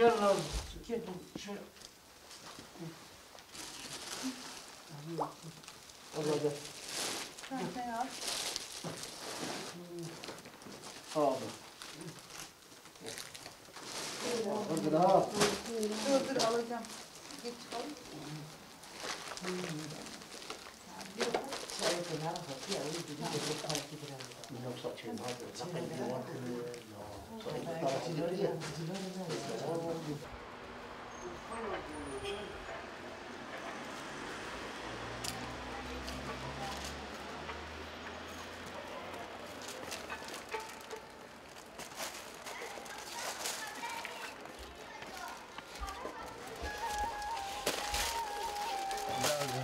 Gel lan. Gel şöyle. Allah gel. Sen al. Abi. Hadi ha. Dur alacağım. Geç çıkalım. Yoksa çayım hadi.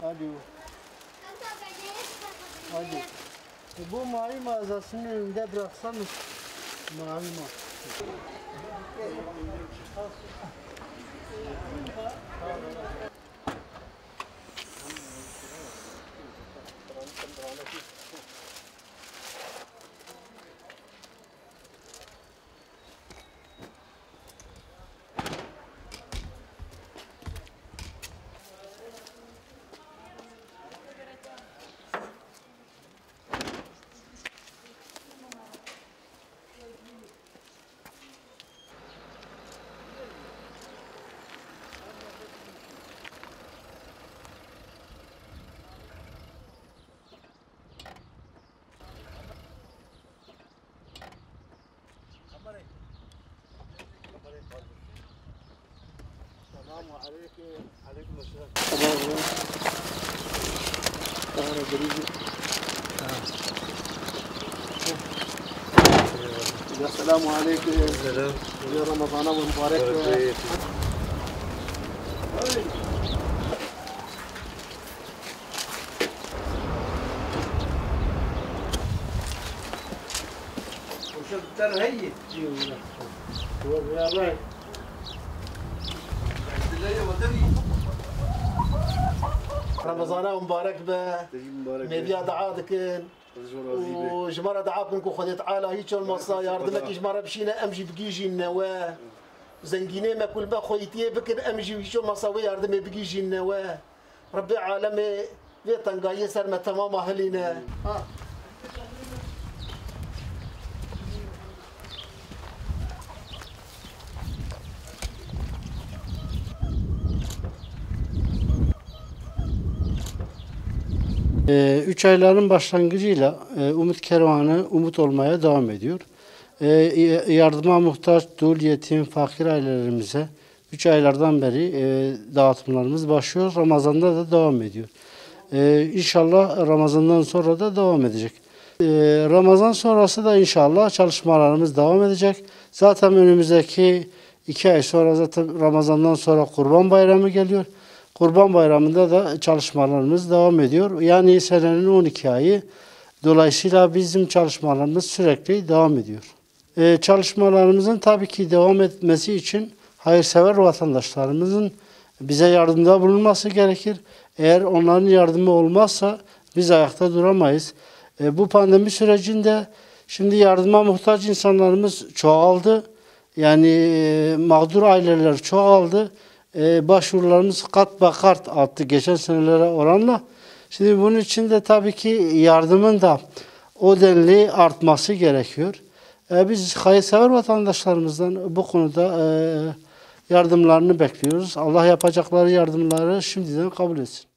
Hadi. Hadi. Bu mavi mağazasının önünde bıraksanız. Mavi mağaza. السلام عليكم. Selam. يا رمضان مبارك. وشفت الهيئ. يا رمضان مبارك به. مبيا دعاتكن. وجمرة دعاكم خذ تعالى هيك المصا يردمك جمرة بشينا أمجي بقيجي النوا زنجيني ما كل ما خويتيه بكر أمجي هيك المصا ويردم بقيجي النوا ربي عالمي بيتنقاي سر ما تمام أهلنا. Üç ayların başlangıcıyla Umut Kervanı umut olmaya devam ediyor. Yardıma muhtaç dul, yetim, fakir ailelerimize 3 aylardan beri dağıtımlarımız başlıyor. Ramazan'da da devam ediyor. İnşallah Ramazan'dan sonra da devam edecek. Ramazan sonrası da inşallah çalışmalarımız devam edecek. Zaten önümüzdeki 2 ay sonra zaten Ramazan'dan sonra Kurban Bayramı geliyor. Kurban Bayramı'nda da çalışmalarımız devam ediyor. Yani senenin 12 ayı. Dolayısıyla bizim çalışmalarımız sürekli devam ediyor. Çalışmalarımızın tabii ki devam etmesi için hayırsever vatandaşlarımızın bize yardımda bulunması gerekir. Eğer onların yardımı olmazsa biz ayakta duramayız. Bu pandemi sürecinde şimdi yardıma muhtaç insanlarımız çoğaldı. Yani mağdur aileler çoğaldı. Başvurularımız kat be kat arttı geçen senelere oranla. Şimdi bunun için de tabii ki yardımın da o denli artması gerekiyor. Biz hayırsever vatandaşlarımızdan bu konuda yardımlarını bekliyoruz. Allah yapacakları yardımları şimdiden kabul etsin.